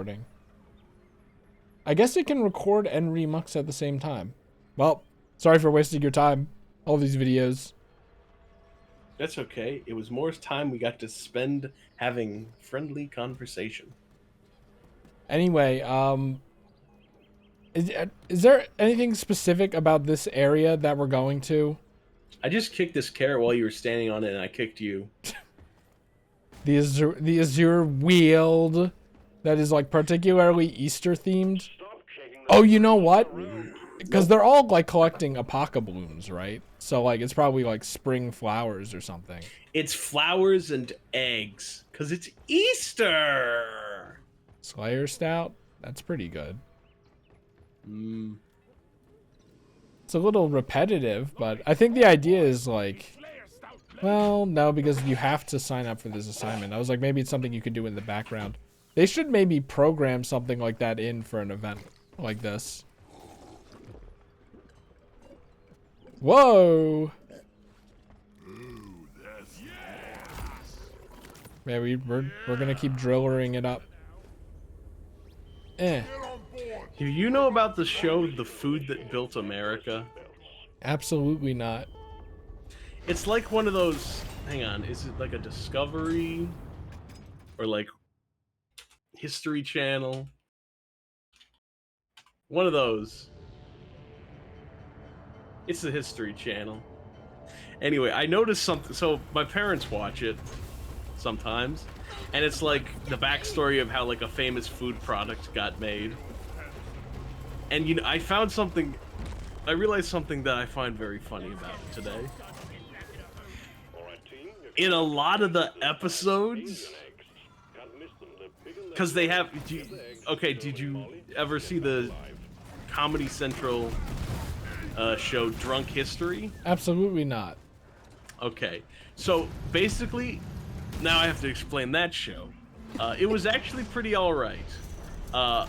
recording. I guess it can record and remux at the same time. Well, sorry for wasting your time. All these videos. That's okay. It was more time we got to spend having friendly conversation. Anyway, is there anything specific about this area that we're going to? I just kicked this carrot while you were standing on it, and I kicked you. The Azure Wield that is like particularly Easter themed. Oh, you know what? Because they're all like collecting apoca blooms, right? So like it's probably like spring flowers or something. It's flowers and eggs, because it's Easter! Slayer Stout? That's pretty good. It's a little repetitive, but I think the idea is like, well, no, because you have to sign up for this assignment. I was like, maybe it's something you could do in the background. They should maybe program something like that in for an event like this. Whoa! Yeah, we're gonna keep drillering it up. Do you know about the show The Food That Built America? Absolutely not. It's like one of those... Hang on, is it like a Discovery? Or like History Channel? One of those. It's the History Channel. Anyway, I noticed something. So my parents watch it sometimes, and it's like the backstory of how like a famous food product got made. And you know, I found something. I realized something that I find very funny about it today. In a lot of the episodes, because they have. Okay, did you ever see the Comedy Central show Drunk History? Absolutely not. Okay, so basically, now I have to explain that show. It was actually pretty alright. A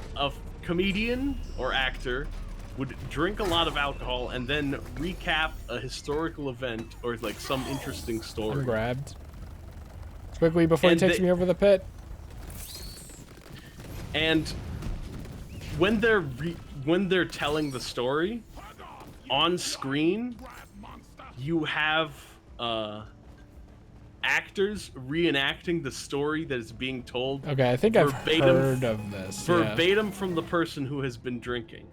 comedian or actor would drink a lot of alcohol and then recap a historical event or like some interesting story. I'm grabbed. Quickly before he takes me over the pit. And when they're telling the story on screen, you have actors reenacting the story that is being told. Okay, I think I've heard of this. Verbatim from the person who has been drinking.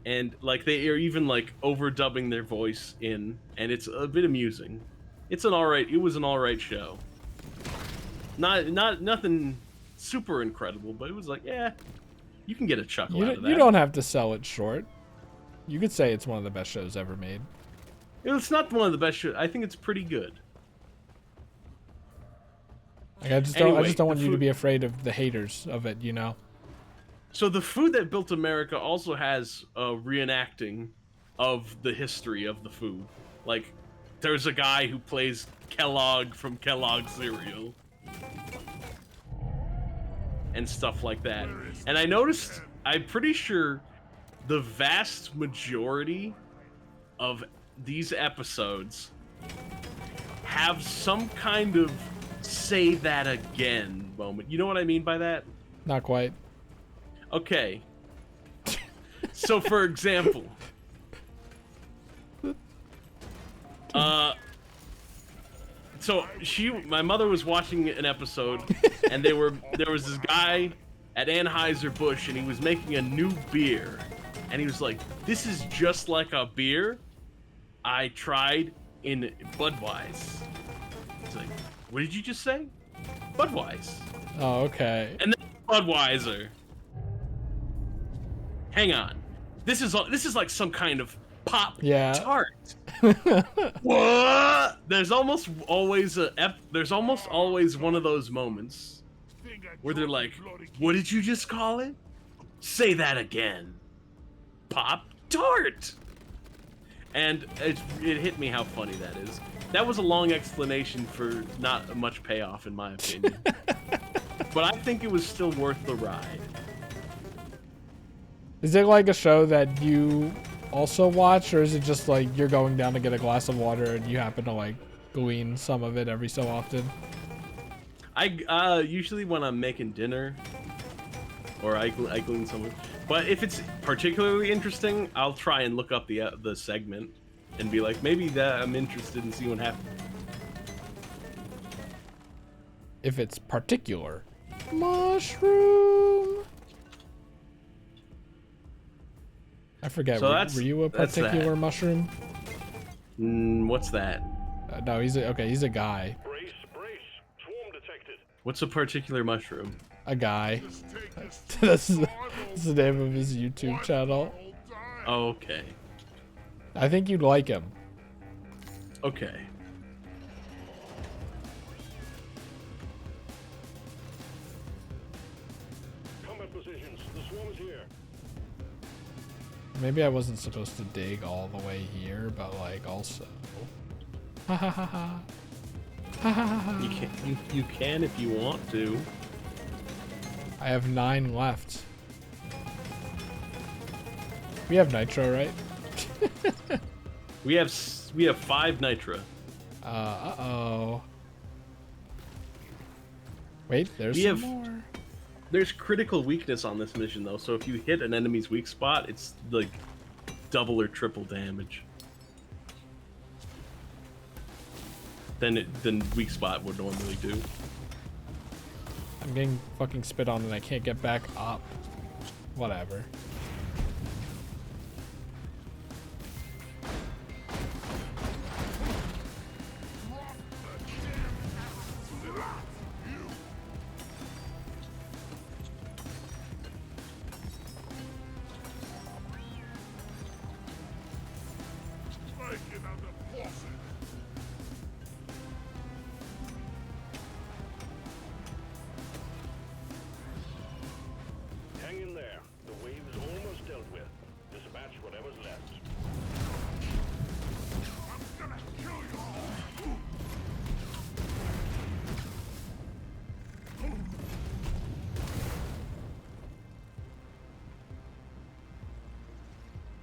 And like they are even like overdubbing their voice in, and it's a bit amusing. It was an alright show. Nothing super incredible, but it was like, yeah, you can get a chuckle out of that. You don't have to sell it short. You could say it's one of the best shows ever made. It's not one of the best shows. I think it's pretty good. Like, I just don't want you to be afraid of the haters of it, you know? So the Food That Built America also has a reenacting of the history of the food. Like, there's a guy who plays Kellogg from Kellogg cereal. And stuff like that. And I noticed, I'm pretty sure the vast majority of these episodes have some kind of say that again moment. You know what I mean by that? Not quite. Okay. So for example, my mother was watching an episode, and there was this guy at Anheuser-Busch, and he was making a new beer, and he was like, "This is just like a beer I tried in Budweiser." It's like, what did you just say? Budweiser. Oh, okay. And then Budweiser. Hang on. This is like some kind of pop tart. What? There's almost always one of those moments where they're like, "What did you just call it? Say that again." Pop tart. And it hit me how funny that is. That was a long explanation for not much payoff, in my opinion. But I think it was still worth the ride. Is it like a show that you also watch, or is it just like you're going down to get a glass of water and you happen to like glean some of it every so often? I usually when I'm making dinner, or I glean something. But if it's particularly interesting, I'll try and look up the segment and be like, maybe that I'm interested in seeing what happens. If it's particular. Mushroom. I forget. So Were you a particular mushroom? What's that? No, he's a guy. Brace, swarm detected. What's a particular mushroom? A guy. That's the name of his YouTube channel. Oh, okay. I think you'd like him. Okay. Combat positions. The swarm is here. Maybe I wasn't supposed to dig all the way here, but like also. Ha ha ha ha. Ha ha ha ha. You can if you want to. I have 9 left. We have nitro, right? We have 5 nitra. Uh-oh. Wait, there's some more. There's critical weakness on this mission though, so if you hit an enemy's weak spot, it's like double or triple damage. Than weak spot would normally do. I'm getting fucking spit on and I can't get back up. Whatever. Hang in there. The wave is almost dealt with. Dispatch whatever's left. I'm gonna kill you all.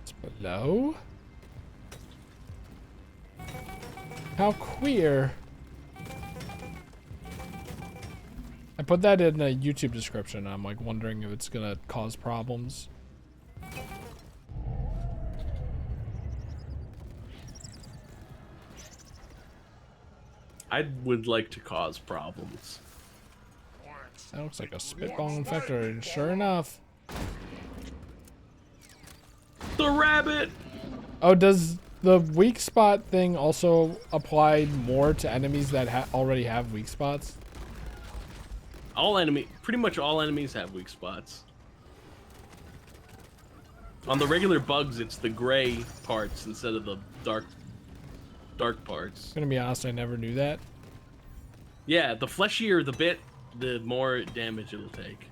It's below. How queer. I put that in a YouTube description. I'm like wondering if it's gonna cause problems. I would like to cause problems. That looks like a spitball infector, and sure enough. The rabbit! Oh, does the weak spot thing also apply more to enemies that already have weak spots? Pretty much all enemies have weak spots. On the regular bugs, it's the gray parts instead of the dark parts. I'm gonna be honest, I never knew that. Yeah, the fleshier the bit, the more damage it'll take.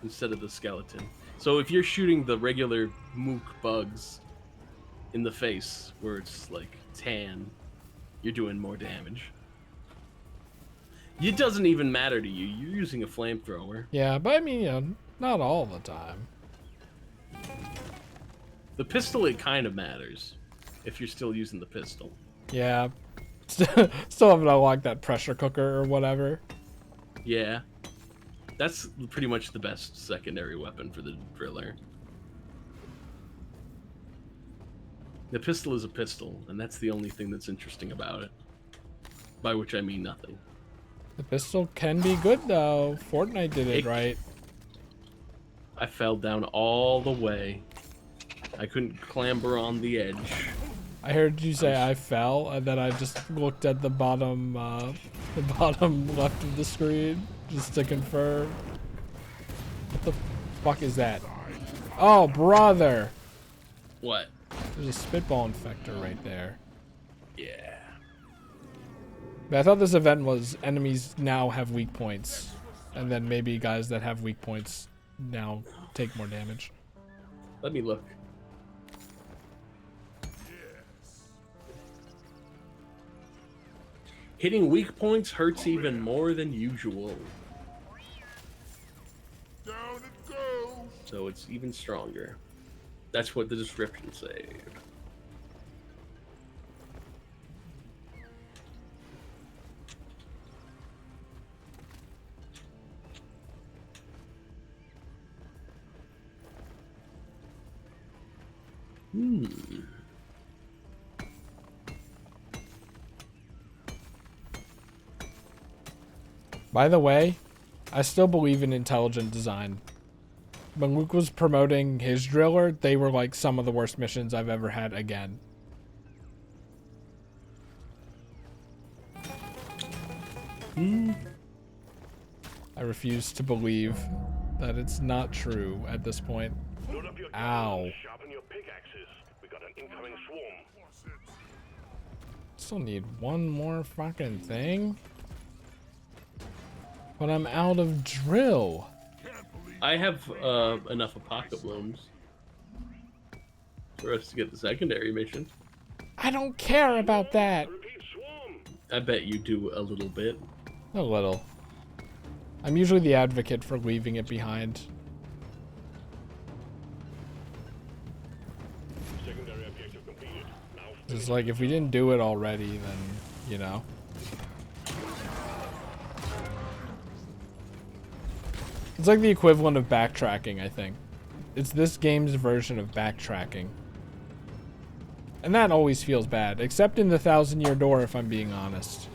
Instead of the skeleton. So if you're shooting the regular mook bugs in the face, where it's like tan, you're doing more damage. It doesn't even matter to you. You're using a flamethrower. Yeah, but I mean, you know, not all the time. The pistol, it kind of matters. If you're still using the pistol. Yeah. Still haven't unlocked that pressure cooker or whatever. Yeah. That's pretty much the best secondary weapon for the driller. The pistol is a pistol, and that's the only thing that's interesting about it. By which I mean nothing. The pistol can be good though. Fortnite did it right. I fell down all the way. I couldn't clamber on the edge. I heard you say I fell, and then I just looked at the bottom left of the screen just to confirm. What the fuck is that? Oh, brother! What? There's a spitball infector right there. Yeah. But I thought this event was enemies now have weak points, and then maybe guys that have weak points now take more damage. Let me look. Hitting weak points hurts even more than usual. Down it goes. So it's even stronger. That's what the description said. Hmm. By the way, I still believe in intelligent design. When Luke was promoting his driller, they were like some of the worst missions I've ever had again. I refuse to believe that it's not true at this point. Load up your Ow. guns, sharpen your pickaxes. We got an incoming swarm. Still need one more fucking thing. But I'm out of drill. I have enough Apoca Blooms for us to get the secondary mission. I don't care about that. Repeat, swarm. I bet you do a little bit. A little. I'm usually the advocate for leaving it behind. Secondary objective completed. Now It's like if we didn't do it already, then, you know. It's like the equivalent of backtracking, I think. It's this game's version of backtracking. And that always feels bad, except in the 1,000-Year Door, if I'm being honest.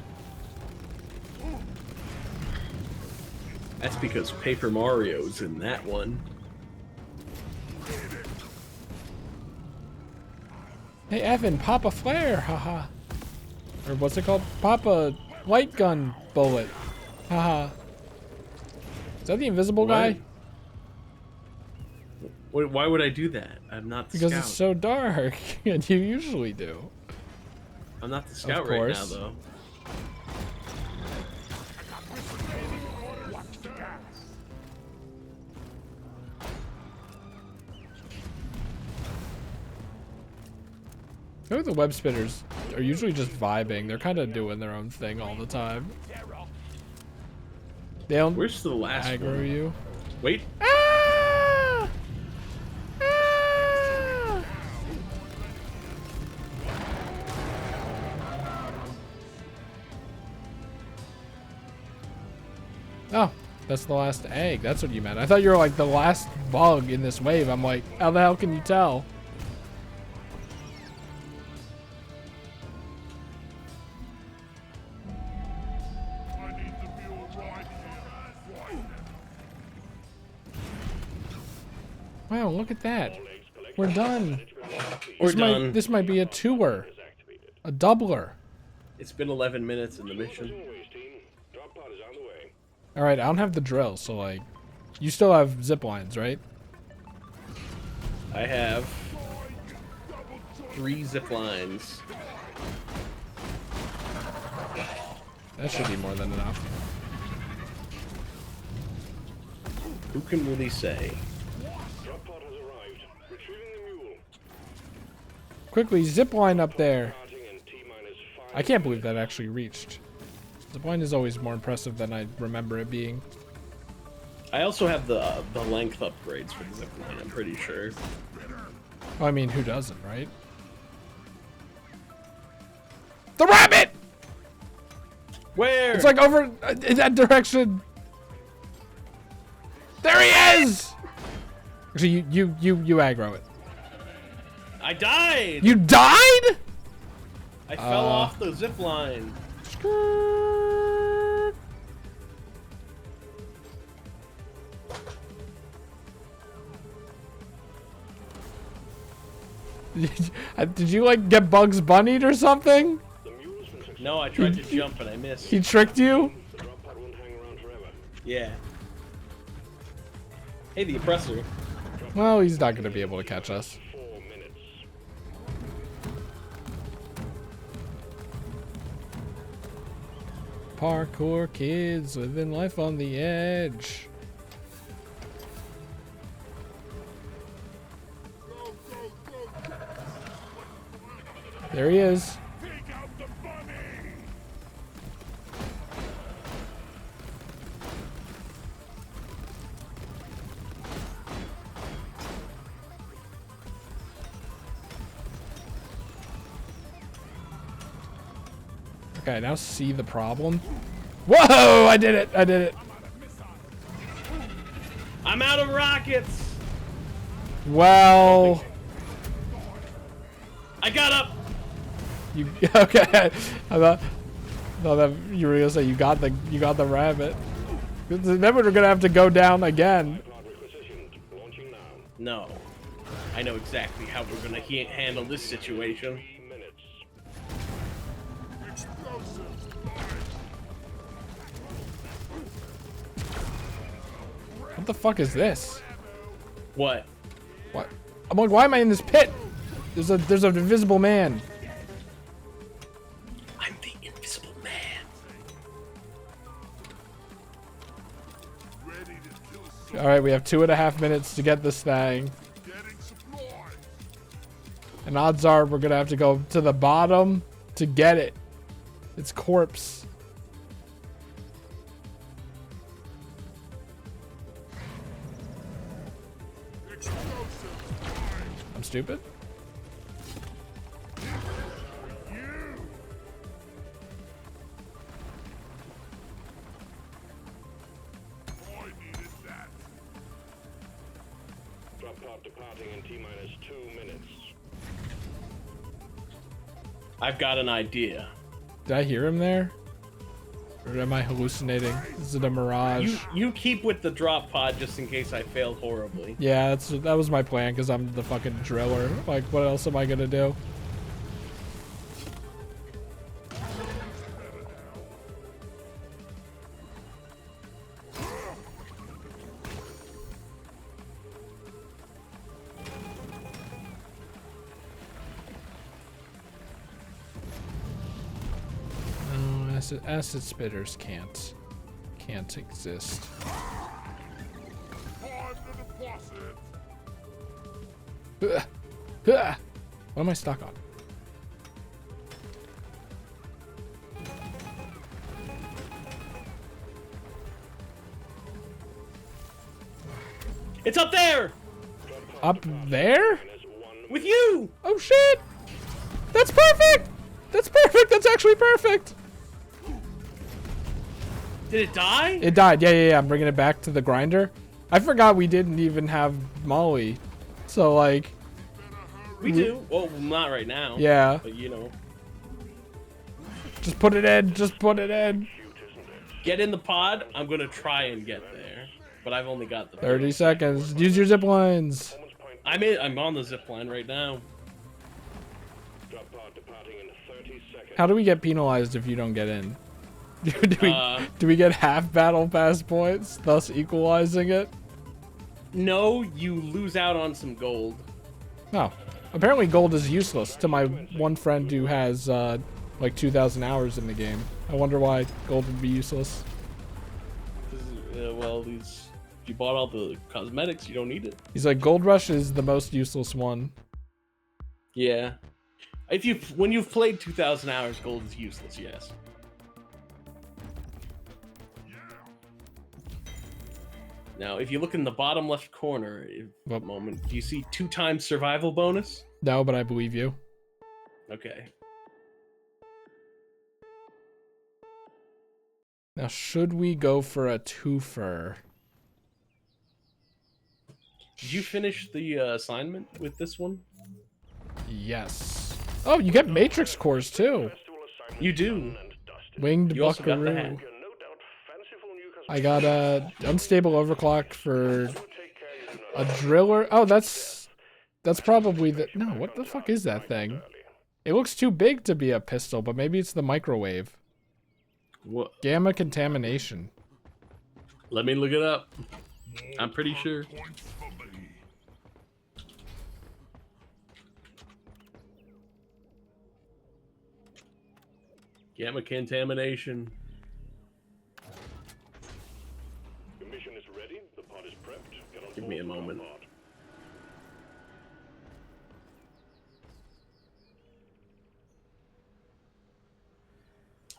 That's because Paper Mario's in that one. Hey, Evan, pop a flare, haha. Or what's it called? Pop a light gun bullet, haha. Is that the invisible guy? Why would I do that? I'm not the Because scout. it's so dark, and you usually do. I'm not the scout Of right now, course. though. I think the web spitters are usually just vibing. They're kind of doing their own thing all the time. They don't Where's the last aggro one? you. Wait. Ah! Ah! Oh, that's the last egg. That's what you meant. I thought you were like the last bug in this wave. I'm like, how the hell can you tell? Wow, look at that. We're done. We're done. This might be a tour. A doubler. It's been 11 minutes in the mission. always, team. Drop pod is on the way. Alright, I don't have the drill, so like... You still have zip lines, right? I have 3 zip lines. That should be more than enough. Who can really say? Drop pod has arrived. Retrieving the mule. Quickly, zip line up there. Parting in T-minus 5. I can't believe that actually reached. Zip line is always more impressive than I remember it being. I also have the length upgrades for the zip line, I'm pretty sure. Well, I mean, who doesn't, right? The rabbit! Where? It's like over in that direction. There he is! Actually, you aggro it. I died! You died? I fell off the zip line. Skirt. Did you like get Bugs Bunnied or something? The mule's been successful. No, I tried to jump and I missed. He tricked you? The drop pod won't hang around forever. Yeah. Hey, the oppressor. Well, he's not going to be able to catch us. 4 minutes. Parkour kids living life on the edge. There he is. Okay, I now see the problem. Whoa! I did it! I did it! I'm out of rockets! Well... I got up. You okay? I thought that you were gonna say you got the rabbit. Then we're gonna have to go down again. No, I know exactly how we're gonna handle this situation. What the fuck is this? What? What? I'm like, why am I in this pit? There's an invisible man. I'm the invisible man. All right, we have 2.5 minutes to get this thing. And odds are we're gonna have to go to the bottom to get it. It's corpse. I'm stupid. Drop pod departing in T-minus 2 minutes. I've got an idea. Did I hear him there? Or am I hallucinating? Is it a mirage? You keep with the drop pod just in case I fail horribly. Yeah, that was my plan because I'm the fucking driller. Like, what else am I gonna do? No, acid spitters can't exist. What am I stuck on? It's up there! Up there? With you! Oh shit! That's perfect! That's perfect! That's actually perfect! Did it die? It died. Yeah. I'm bringing it back to the grinder. I forgot we didn't even have Molly. So, like... We do. Well, not right now. Yeah. But, you know. Just put it in. Just put it in. Get in the pod. I'm going to try and get there. But I've only got the... 30 seconds. Use your zip lines. I'm on the zip line right now. Drop pod departing in 30 seconds. How do we get penalized if you don't get in? Do we get half battle pass points, thus equalizing it? No, you lose out on some gold. No. Apparently gold is useless to my one friend who has like 2,000 hours in the game. I wonder why gold would be useless. Well, if you bought all the cosmetics, you don't need it. He's like, Gold Rush is the most useless one. Yeah. When you've played 2,000 hours, gold is useless, yes. Now, if you look in the bottom left corner, What? moment, do you see 2 times survival bonus? No, but I believe you. Okay. Now, should we go for a twofer? Did you finish the assignment with this one? Yes. Oh, you get Matrix cores too. You do. Winged You also got the Buckaroo. hat. I got a unstable overclock for a driller. Oh, that's probably the... No, what the fuck is that thing? It looks too big to be a pistol, but maybe it's the microwave. What? Gamma contamination. Let me look it up. I'm pretty sure. Gamma contamination. Your mission is ready. The pod is prepped. Get on Give me a board with moment. our pod.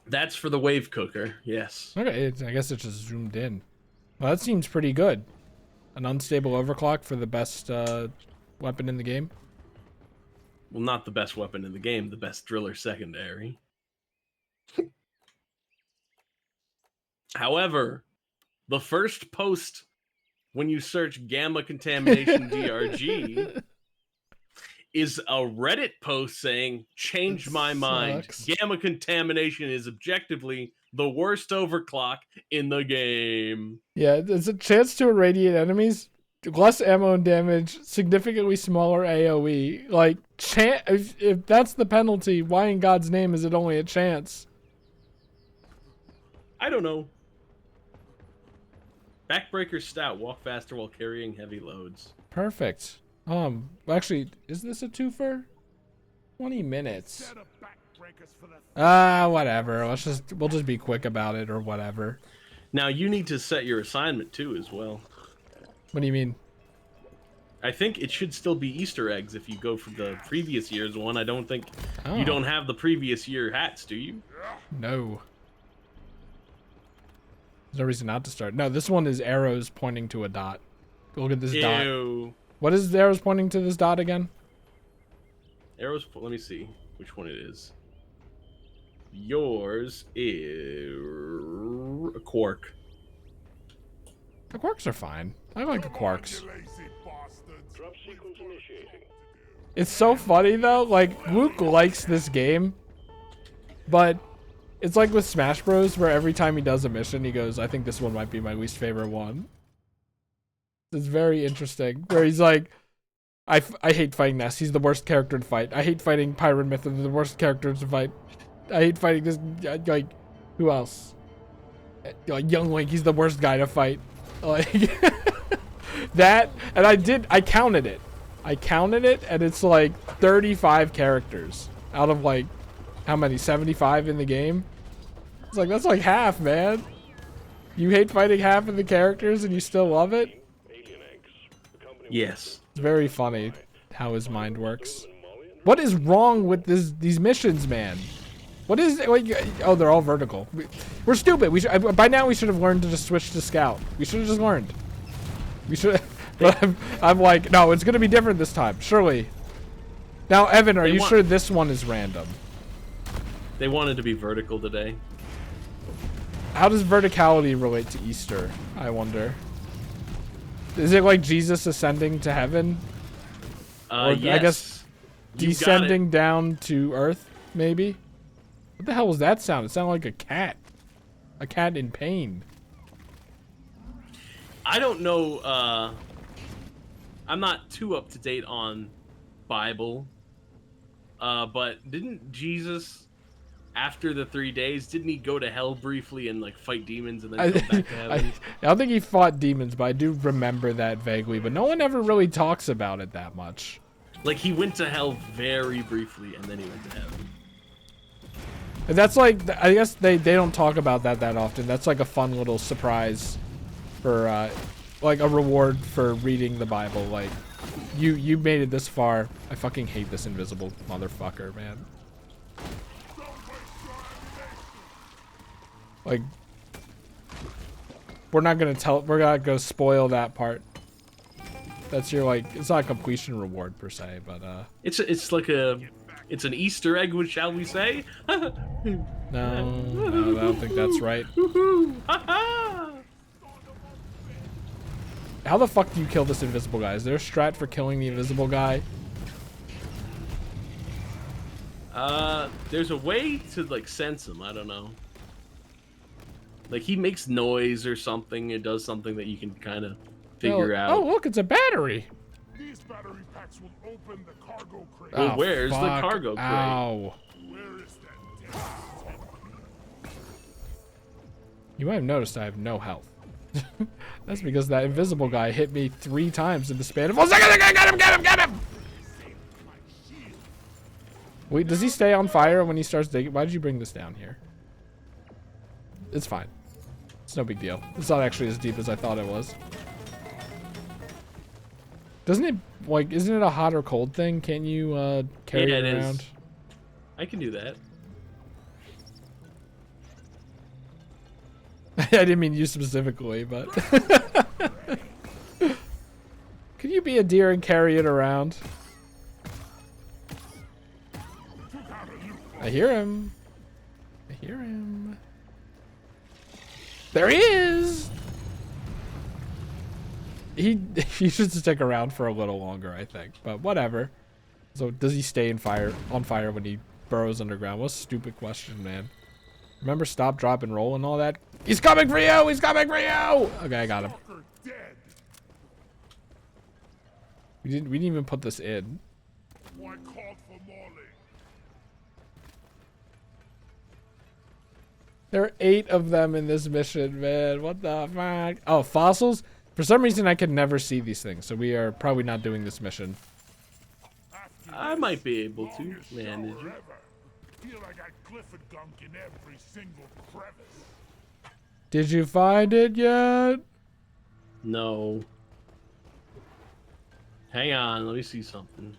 That's for the wave cooker. Yes. Okay, I guess it just zoomed in. Well, that seems pretty good. An unstable overclock for the best weapon in the game. Well, not the best weapon in the game, the best driller secondary. However, the first post when you search gamma contamination DRG is a Reddit post saying, "Change my mind. Sucks. Gamma contamination is objectively the worst overclock in the game." Yeah, there's a chance to irradiate enemies, less ammo and damage, significantly smaller AoE. Like, if that's the penalty, why in God's name is it only a chance? I don't know. Backbreaker stout. Walk faster while carrying heavy loads. Perfect. Actually, is this a twofer? 20 minutes. Whatever. We'll just be quick about it or whatever. Now you need to set your assignment too as well. What do you mean? I think it should still be Easter eggs if you go for the previous year's one. I don't think Oh. you don't have the previous year hats, do you? No. There's no reason not to start. No, this one is arrows pointing to a dot. Look at this dot. Ew. What is the arrows pointing to this dot again? Arrows. Let me see which one it is. Yours is a quark. The quarks are fine. I like the quarks. Drop sequence initiating. It's so funny though. Like, Luke likes this game, but it's like with Smash Bros, where every time he does a mission, he goes, "I think this one might be my least favorite one." It's very interesting. Where he's like, I hate fighting Ness. He's the worst character to fight. I hate fighting Pyron Myth. They're the worst characters to fight. I hate fighting this. Like, who else? Like Young Link. He's the worst guy to fight. Like that. And I counted it. And it's like 35 characters out of like how many? 75 in the game. It's like, that's like half, man. You hate fighting half of the characters and you still love it? Yes. It's very funny how his mind works. What is wrong with these missions, man? What is it? Like, oh, they're all vertical. We're stupid. By now we should have learned to just switch to scout. We should have just learned. We should. But I'm like, no, it's gonna be different this time, surely. Now, Evan, are you sure this one is random? They wanted to be vertical today. How does verticality relate to Easter? I wonder. Is it like Jesus ascending to heaven? Or, Yes. I guess descending down to earth, maybe? What the hell was that sound? It sounded like a cat. A cat in pain. I don't know. I'm not too up to date on Bible. But didn't Jesus, after the 3 days, didn't he go to hell briefly and like fight demons and then come back to heaven? I don't think he fought demons, but I do remember that vaguely. But no one ever really talks about it that much. Like, he went to hell very briefly and then he went to heaven. And that's like, I guess they don't talk about that often. That's like a fun little surprise for like a reward for reading the Bible. Like, you made it this far. I fucking hate this invisible motherfucker, man. Like, we're not gonna spoil that part. That's your, like, it's not a completion reward per se, but It's like it's an Easter egg, shall we say? no, I don't think that's right. How the fuck do you kill this invisible guy? Is there a strat for killing the invisible guy? There's a way to like sense him. I don't know. Like, he makes noise or something. It does something that you can kind of figure out. Oh, look, it's a battery. These battery packs will open the cargo crate. Well, Oh, where's the fuck. cargo crate? Ow. Where is that death? You might have noticed I have no health. That's because that invisible guy hit me 3 times in the span of 1 second. Get him! Wait, does he stay on fire when he starts digging? Why did you bring this down here? It's fine. It's no big deal. It's not actually as deep as I thought it was. Doesn't it, like, isn't it a hot or cold thing? Can you carry it around? Is. I can do that. I didn't mean you specifically, but could you be a deer and carry it around? I hear him. I hear him. There he is. He should stick around for a little longer, I think, but whatever. So does he stay on fire when he burrows underground? What a stupid question, man. Remember stop, drop, and roll and all that? He's coming for you! He's coming for you! Okay, I got him. Dead. We didn't even put this in. Why called for Molly? There are 8 of them in this mission, man. What the fuck? Oh, fossils? For some reason, I can never see these things, so we are probably not doing this mission. I might be able to manage it. Feel like I Clifford gunk in every single crevice. Did you find it yet? No. Hang on, let me see something.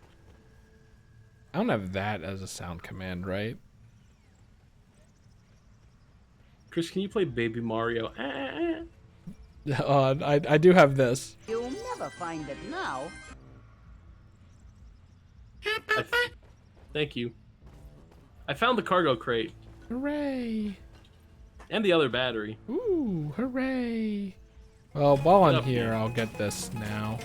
I don't have that as a sound command, right? Chris, can you play Baby Mario? I do have this. You'll never find it now. Thank you. I found the cargo crate. Hooray! And the other battery. Ooh, hooray! Well, while I'm here, I'll get this now.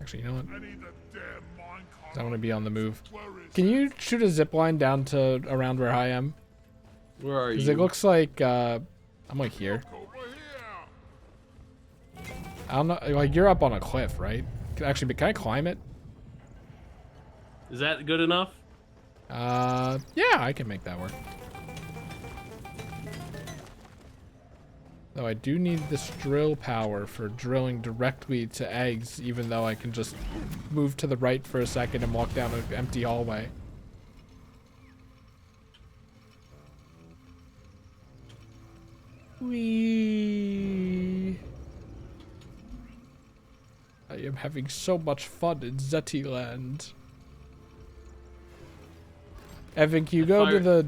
Actually, you know what? I need the damn minecart. I want to be on the move. Where is Can you shoot a zip line down to around where I am? Where are Because you? it looks like I'm like here. over here? I don't know. Like you're up on a cliff, right? Actually, can I climb it? Is that good enough? Yeah, I can make that work. Though I do need this drill power for drilling directly to eggs, even though I can just move to the right for a second and walk down an empty hallway. Whee! I am having so much fun in Zetiland. Evan, can you go to the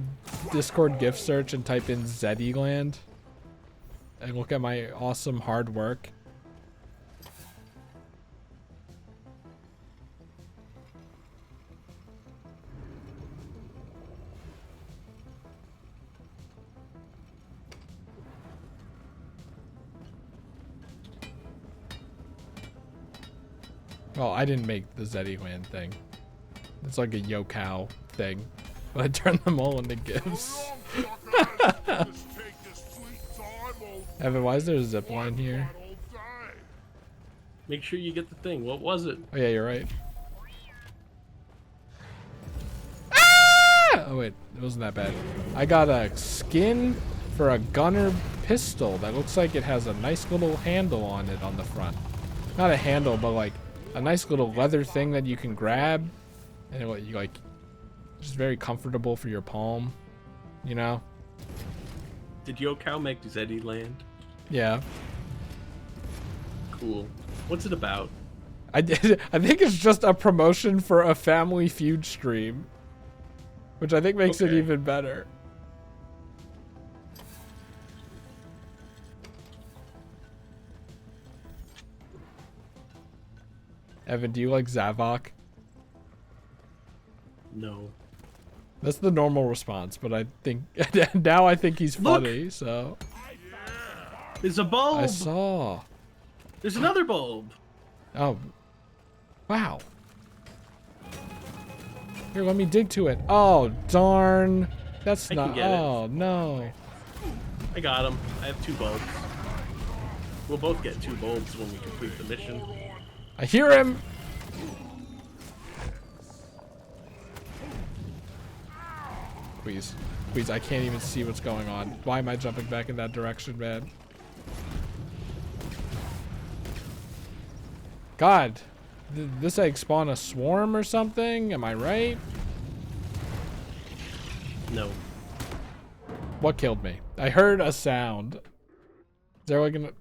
Discord gift search and type in Zetiland? And look at my awesome hard work. Well, I didn't make the Zetiland thing. It's like a yo-cow thing. But I turned them all into gifts. Evan, why is there a zip line here? Make sure you get the thing. What was it? Oh yeah, you're right. Ah! Oh wait, it wasn't that bad. I got a skin for a gunner pistol that looks like it has a nice little handle on it on the front. Not a handle, but like a nice little leather thing that you can grab, and you like just very comfortable for your palm, you know? Did Yo-Cow make Zetiland? Yeah. Cool. What's it about? I think it's just a promotion for a Family Feud stream, which I think makes it even better. Evan, do you like Zavok? No. That's the normal response, but I think now I think he's funny. So there's a bulb. I saw. There's another bulb. Oh, wow. Here, let me dig to it. Oh, darn. That's I not. can get it. Oh no. I got him. I have 2 bulbs. We'll both get 2 bulbs when we complete the mission. I hear him. Please. Please, I can't even see what's going on. Why am I jumping back in that direction, man? God. Did this egg spawn a swarm or something? Am I right? No. What killed me? I heard a sound. Is there like an... It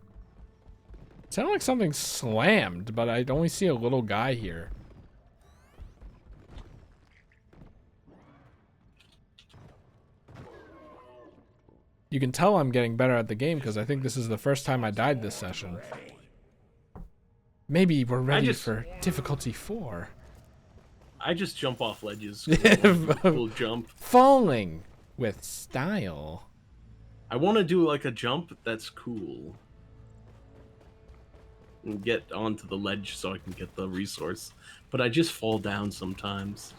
sounded like something slammed, but I only see a little guy here. You can tell I'm getting better at the game because I think this is the first time I died this session. Maybe we're ready for difficulty 4. I just jump off ledges. Cool jump. Falling with style. I want to do like a jump that's cool. and get onto the ledge so I can get the resource. But I just fall down sometimes.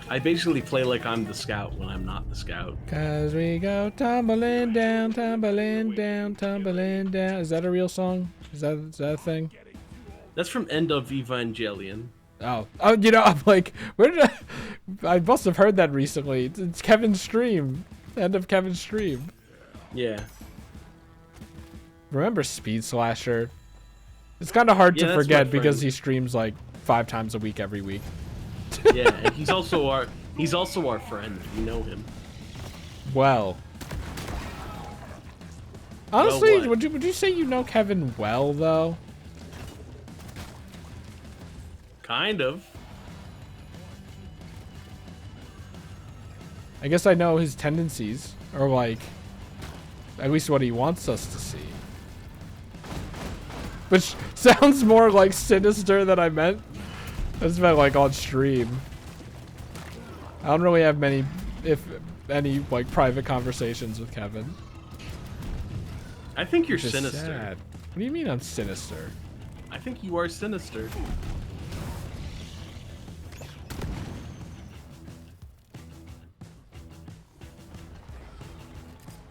I basically play like I'm the scout when I'm not the scout. 'Cause we go tumbling down, tumbling down, tumbling down. Is that a real song? Is that a thing? That's from End of Evangelion. Oh, you know, I'm like, where did I must have heard that recently. It's Kevin's stream. End of Kevin's stream. Yeah. Remember Speed Slasher? It's kind of hard Yeah, to that's forget my because friend. he streams like 5 times a week every week. Yeah, and he's also our friend. We know him. Well. Honestly, Well, what? would you say you know Kevin well though? Kind of. I guess I know his tendencies, or like, at least what he wants us to see. Which sounds more like sinister than I meant. That's meant like on stream. I don't really have many, if any, like private conversations with Kevin. I think you're Which is sinister. sad. What do you mean I'm sinister? I think you are sinister.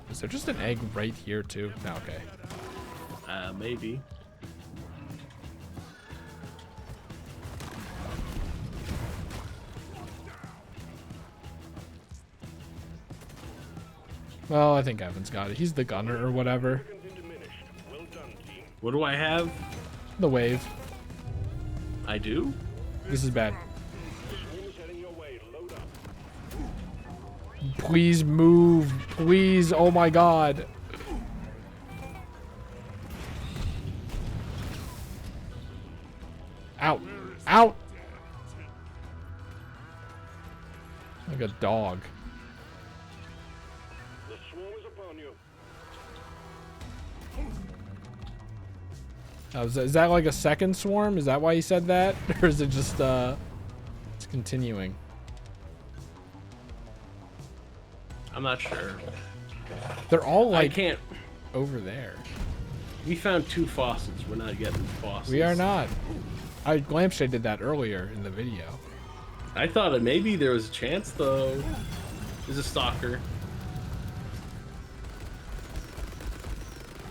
Is there just an egg right here too? No, okay. Maybe. Well, I think Evan's got it. He's the gunner or whatever. What do I have? The wave. I do? This is bad. Please move. Please. Oh my god. Out. Out. Like a dog. The swarm is upon you. Oh, is that like a second swarm? Is that why he said that? Or is it just, it's continuing? I'm not sure. They're all like I can't. over there. We found 2 fossils. We're not getting fossils. We are not. Lampshade did that earlier in the video. I thought that maybe there was a chance, though. There's a stalker.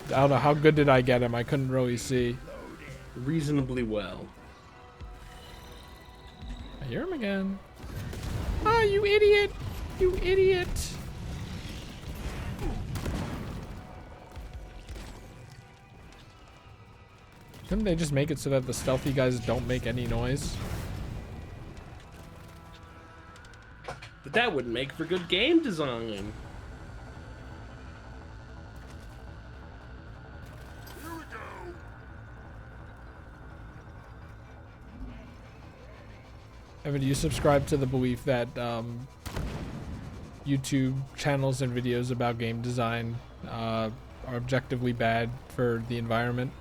I don't know. How good did I get him? I couldn't really see. Reasonably well. I hear him again. Ah, you idiot! You idiot! Couldn't they just make it so that the stealthy guys don't make any noise? But that wouldn't make for good game design. Evan, do you subscribe to the belief that YouTube channels and videos about game design are objectively bad for the environment?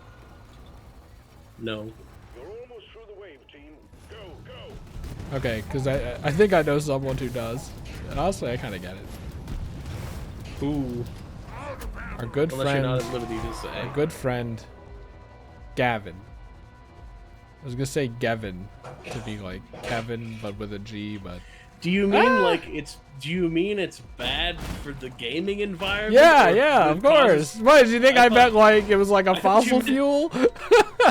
No. You're almost through the wave, team. Go, go. Okay, because I think I know someone who does. And honestly, I kind of get it. Ooh. Our good Unless you're not friend, at liberty to say. our good friend, Gavin. I was gonna say Gavin to be like Kevin, but with a G. But Do you mean like it's? Do you mean it's bad for the gaming environment? yeah, or yeah, it of course. causes- What did you think? I I thought- meant like it was like a I thought you fossil meant- fuel.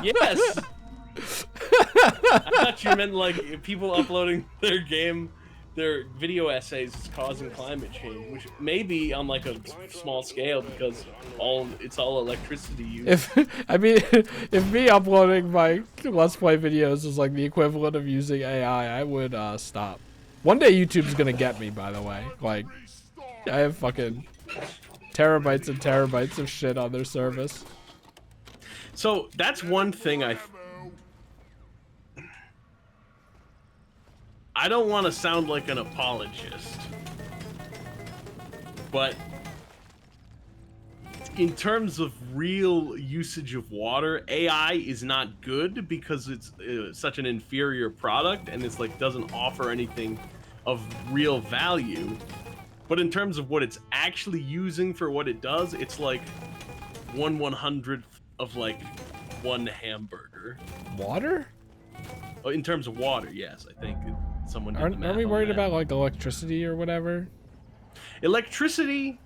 Yes. I thought you meant like if people uploading their video essays is causing climate change, which may be on like a small scale because it's all electricity use. If me uploading my Let's Play videos is like the equivalent of using AI, I would stop. One day YouTube's gonna get me, by the way. Like, I have fucking terabytes and terabytes of shit on their service. So that's one thing I don't want to sound like an apologist, but in terms of real usage of water, AI is not good because it's such an inferior product and it's like doesn't offer anything of real value. But in terms of what it's actually using for what it does, it's like 1/100th of like one hamburger. Water? Oh, in terms of water, yes, I think someone did the Aren't math we on worried that. about like electricity or whatever? Electricity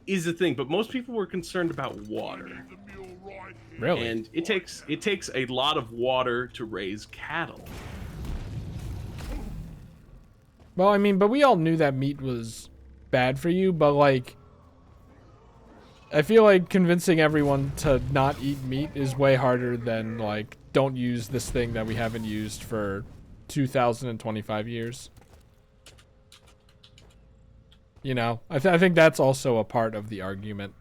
is the thing, but most people were concerned about water. The mule right here. Really? And it takes a lot of water to raise cattle. Well, I mean, but we all knew that meat was bad for you, but like, I feel like convincing everyone to not eat meat is way harder than like, don't use this thing that we haven't used for 2025 years. You know, I think that's also a part of the argument,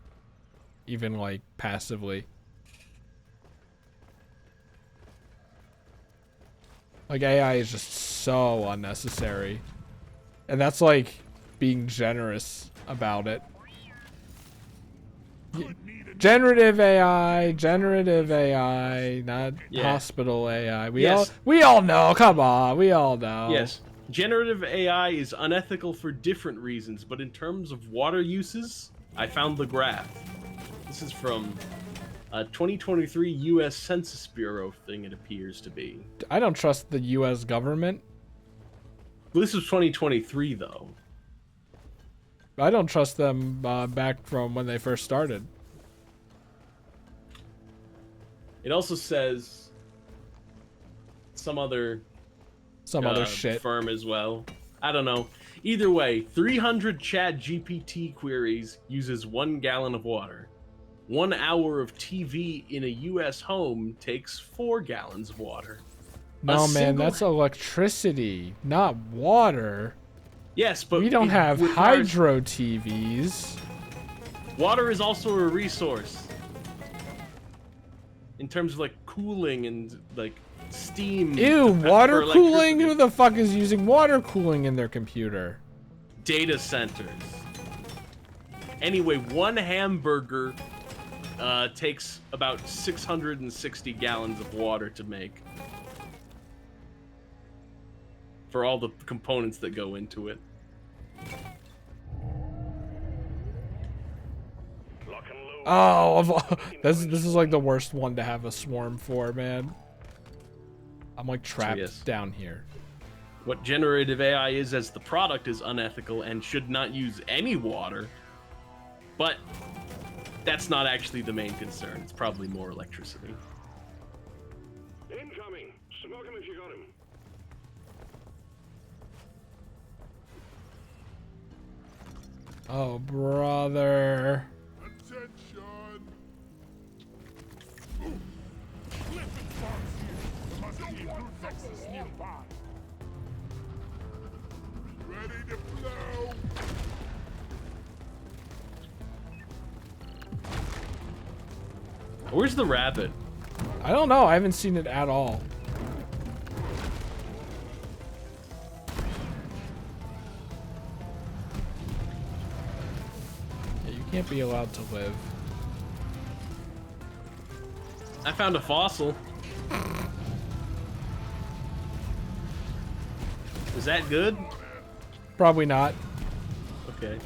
even like passively. Like AI is just so unnecessary. And that's like being generous about it. Generative AI, not Yeah. hospital AI. Yes. We all know. Come on, we all know. Yes, generative AI is unethical for different reasons, but in terms of water uses, I found the graph. This is from a 2023 U.S. Census Bureau thing, it appears to be. I don't trust the U.S. government. This was 2023, though. I don't trust them back from when they first started. It also says some other Shit. firm as well. I don't know. Either way, 300 Chat GPT queries uses 1 gallon of water. 1 hour of TV in a U.S. home takes 4 gallons of water. No, man, that's electricity, not water. Yes, but We don't have requires- hydro TVs. Water is also a resource. In terms of like cooling and like steam. Ew, for water cooling? electricity. Who the fuck is using water cooling in their computer? Data centers. Anyway, 1 hamburger takes about 660 gallons of water to make. For all the components that go into it. Lock and load. Oh, this is like the worst one to have a swarm for, man. I'm like trapped yes. down here. What generative AI is as the product is unethical and should not use any water. But that's not actually the main concern. It's probably more electricity. Incoming. Smoke him if you got him. Oh, brother. Attention. Clifford Farms here. Must be a new Texas nearby. Ready to blow. Where's the rabbit? I don't know. I haven't seen it at all. Yeah, you can't be allowed to live. I found a fossil. Is that good? Probably not, Okay.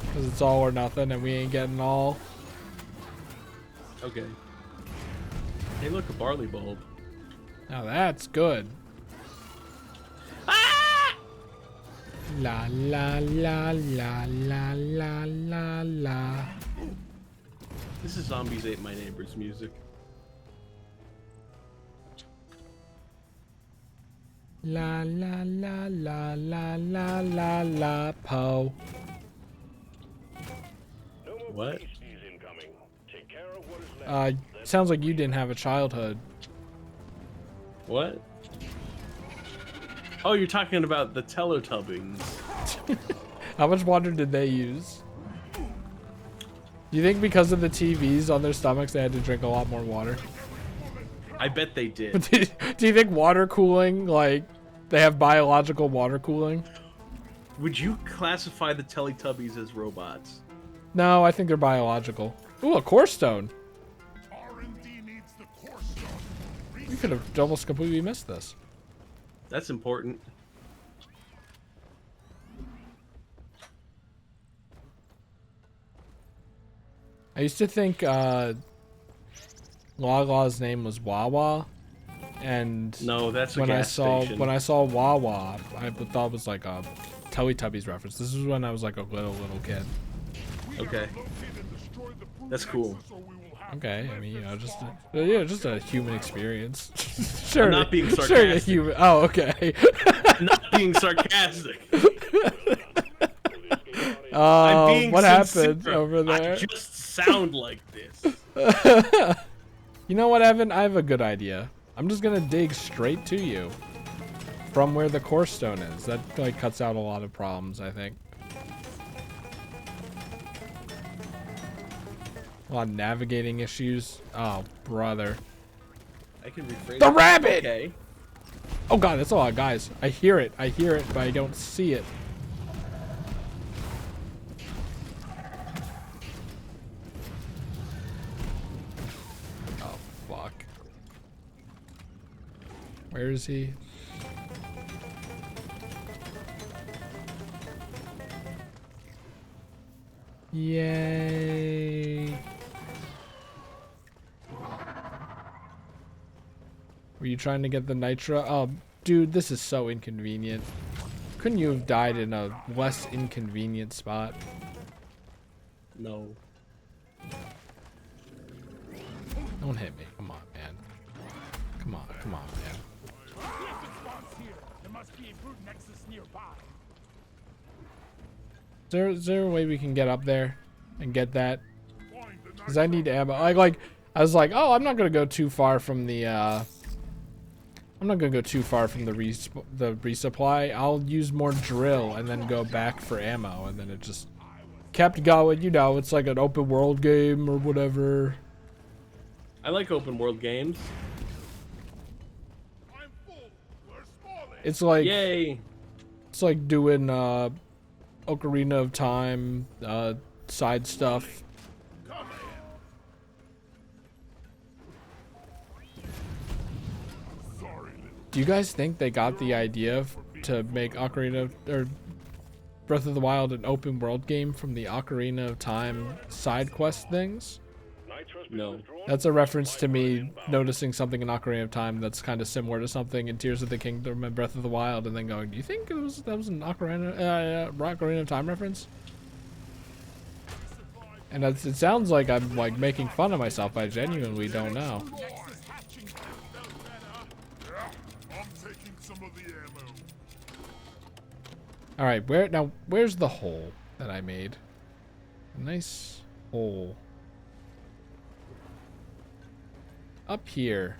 because it's all or nothing, and we ain't getting all. Okay. Hey, look, a barley bulb. Now that's good. Ah! La la la la la la la la. This is Zombies Ate My Neighbor's music. La la la la la la la la po. No more What? beasties incoming. Take care of what is left. Sounds like you didn't have a childhood. What? Oh, you're talking about the Teletubbies. How much water did they use? Do you think because of the TVs on their stomachs they had to drink a lot more water? I bet they did. Do you think water cooling, like, they have biological water cooling? Would you classify the Teletubbies as robots? No, I think they're biological. Ooh, a core stone. R&D needs the core stone. We could have almost completely missed this. That's important. I used to think Lala's name was Wawa, and No, that's a when gas station. when I saw Wawa, I thought it was like a Teletubbies reference. This is when I was like a little kid. Okay. That's cool. Okay, I mean, you know, just a human experience. Sure, I'm not being Sure, a sarcastic. human. Oh, okay. I'm not being sarcastic. I'm being what sincere. happened over there? I just sound like this. You know what, Evan? I have a good idea. I'm just gonna dig straight to you from where the core stone is. That like cuts out a lot of problems, I think. A lot of navigating issues. Oh, brother. I can rephrase. The rabbit! Okay. Oh god, that's a lot of guys. I hear it, but I don't see it. Oh, fuck. Where is he? Yay. Were you trying to get the nitro? Oh, dude, this is so inconvenient. Couldn't you have died in a less inconvenient spot? No. Don't hit me. Come on, man. Come on, man. There must be a brute nexus nearby. Is there a way we can get up there and get that? Find the Because I need ammo. I was like, oh, I'm not gonna go too far from the resupply. I'll use more drill and then go back for ammo, and then it just kept going. You know, it's like an open world game or whatever. I like open world games. I'm full. We're smalling. It's like Yay. it's like doing Ocarina of Time side stuff. Come here. Sorry, little. Do you guys think they got the idea to make Ocarina or Breath of the Wild an open world game from the Ocarina of Time side quest things? No. That's a reference to me noticing something in Ocarina of Time that's kind of similar to something in Tears of the Kingdom and Breath of the Wild, and then going, do you think that was an Ocarina of Time reference? And it sounds like I'm like making fun of myself. I genuinely don't know. Nexus hatching felt better. Yeah, I'm taking some of the ammo. All right, where's the hole that I made? A nice hole. Up here.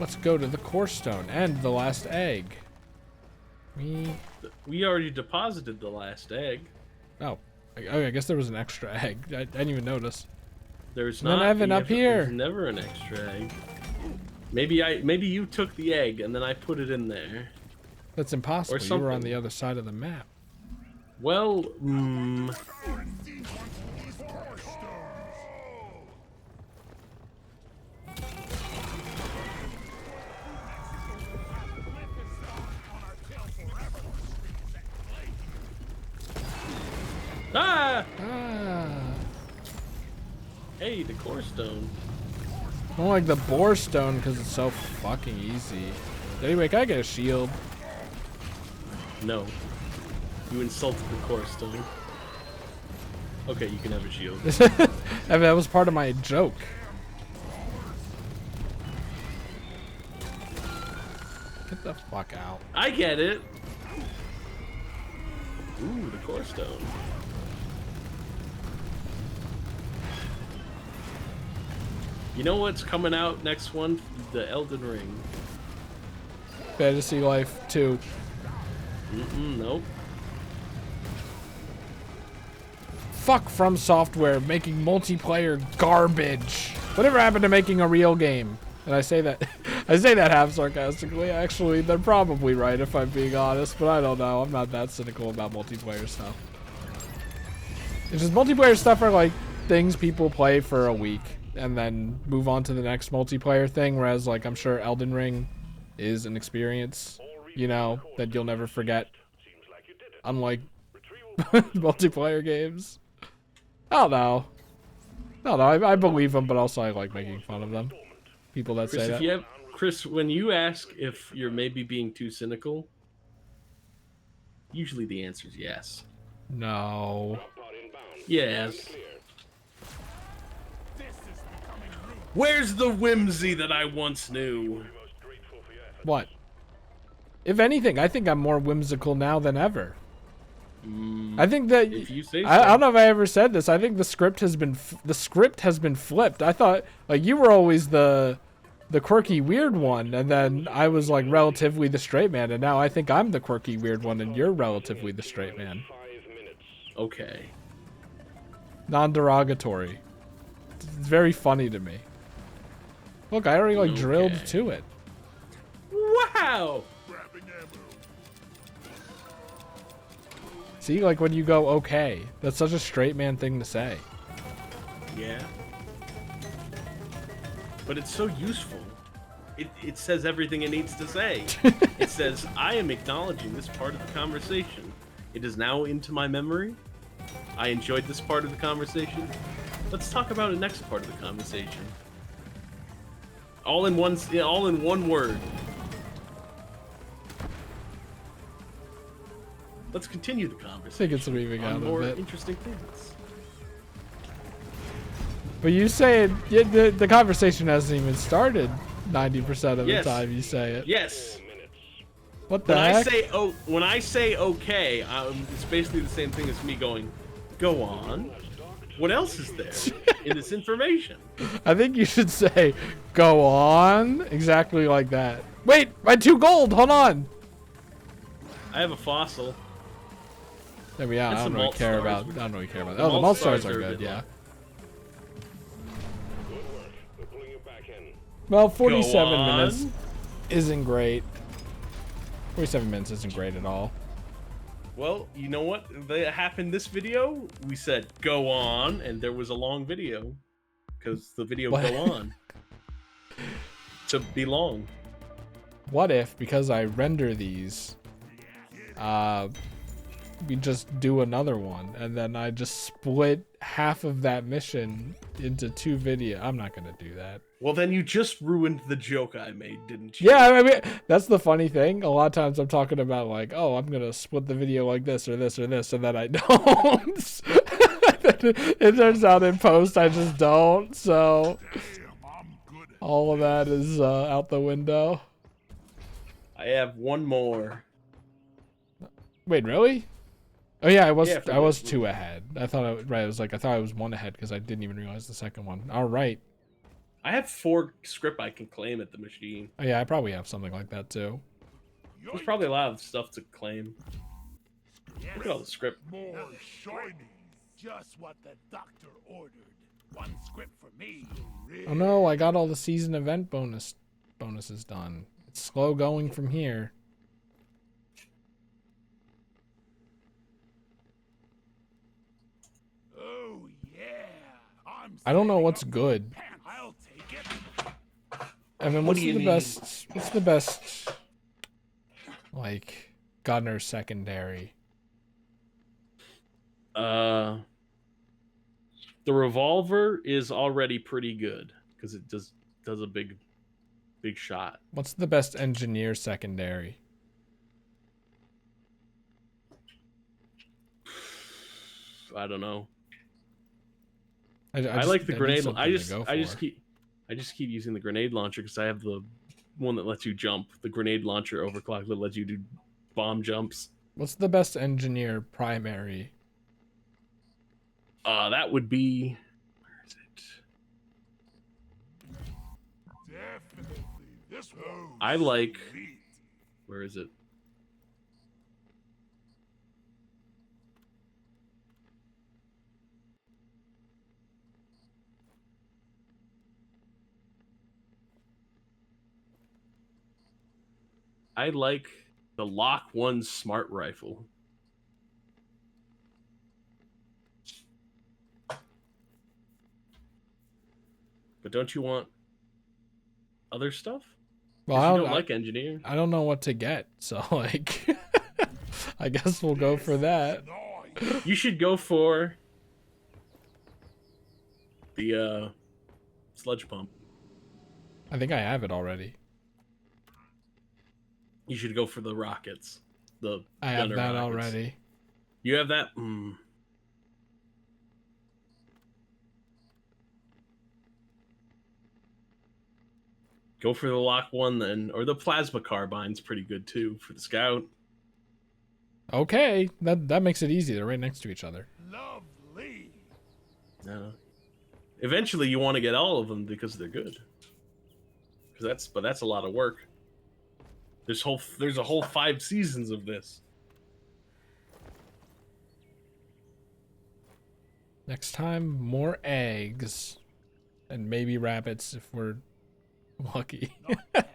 Let's go to the core stone and the last egg. We already deposited the last egg. Oh, I guess there was an extra egg. I didn't even notice. There's And then not. Evan up here. There's never an extra egg. Maybe you took the egg and then I put it in there. That's impossible. Or You were on something. the other side of the map. Well, ah! Ah. Hey, the core stone. I don't like the boar stone because it's so fucking easy. Anyway, can I get a shield? No. You insulted the core stone. Okay, you can have a shield. I mean, that was part of my joke. Get the fuck out. I get it. Ooh, the core stone. You know what's coming out next one? The Elden Ring. Fantasy Life 2. Nope. Fuck From Software making multiplayer garbage. Whatever happened to making a real game? And I say that half sarcastically. Actually, they're probably right if I'm being honest, but I don't know. I'm not that cynical about multiplayer stuff. It's just multiplayer stuff are like things people play for a week and then move on to the next multiplayer thing, whereas like I'm sure Elden Ring is an experience, you know, that you'll never forget. Unlike multiplayer games. I don't know. No, I believe them, but also I like making fun of them. People that Chris, say if that. you have Chris, when you ask if you're maybe being too cynical, usually the answer is yes. No. Pod inbound. Yes. Clear. This is becoming rude. Where's the whimsy that I once knew? Most grateful for your efforts. What? If anything, I think I'm more whimsical now than ever. I think that If you say so. I don't know if I ever said this. I think the script has been flipped. I thought like you were always the quirky weird one, and then I was like relatively the straight man, and now I think I'm the quirky weird one, and you're relatively the straight man. 5 minutes. Okay. Non-derogatory. It's very funny to me. Look, I already like drilled Okay. to it. Wow. Grabbing ammo. See, like when you go okay, that's such a straight man thing to say. Yeah. But it's so useful. It says everything it needs to say. It says, I am acknowledging this part of the conversation. It is now into my memory. I enjoyed this part of the conversation. Let's talk about the next part of the conversation. All in one word. Let's continue the I think conversation it's leaving out on a more bit. interesting things. But you say it, the conversation hasn't even started 90% of the Yes. time you say it. Yes. What the When heck? when I say okay, it's basically the same thing as me going, go on. What else is there in this information? I think you should say, go on, exactly like that. Wait, my 2 gold, hold on. I have a fossil. I mean, yeah, I And don't some really malt care stars. about, I don't really care about The that. Oh, the malt malt stars stars are are a good, bit yeah. low. Good work. We're pulling you back in. Well, 47 on. minutes isn't great. 47 minutes isn't great at all. Well, you know what? That happened this video. We said go on, and there was a long video because the video What? go on to be long. What if, because I render these, we just do another one, and then I just split half of that mission into 2 videos. I'm not gonna do that. Well, then you just ruined the joke I made, didn't you? Yeah, I mean, that's the funny thing. A lot of times I'm talking about like, oh, I'm gonna split the video like this or this or this, and then I don't. It turns out in post I just don't. So Damn, I'm good at all of that is out the window. I have one more. Wait, really? Oh yeah, I was Yeah, for I was this 2 ahead. I thought I thought I was 1 ahead because I didn't even realize the second one. All right. I have 4 script I can claim at the machine. Oh yeah, I probably have something like that too. There's probably a lot of stuff to claim. Look at all the script. more shiny. Just what the doctor ordered. 1 script for me. Oh no, I got all the season event bonuses done. It's slow going from here. Oh yeah. I don't know what's good. I'll take it. I mean, What what's do you the need? best? What's the best? Like gunner secondary. The revolver is already pretty good because it does a big shot. What's the best engineer secondary? I don't know. I I like the need grenade. something I to just go for. keep using the grenade launcher because I have the one that lets you jump. The grenade launcher overclock that lets you do bomb jumps. What's the best engineer primary? That would be. Where is it? Definitely. This one. I like. Sweet. Where is it? I like the Lock 1 smart rifle. But don't you want other stuff? Well, 'Cause I you don't, don't like engineer. I don't know what to get, so like, I guess we'll go for that. Nice. You should go for the sludge pump. I think I have it already. You should go for the rockets. The I have gunner that rockets. already. You have that? Mm. Go for the lock one then, or the plasma carbine's pretty good too for the scout. Okay, that makes it easy. They're right next to each other. Lovely. Eventually, you want to get all of them because they're good. But that's a lot of work. There's a whole 5 seasons of this. Next time, more eggs, and maybe rabbits if we're lucky. Not bad.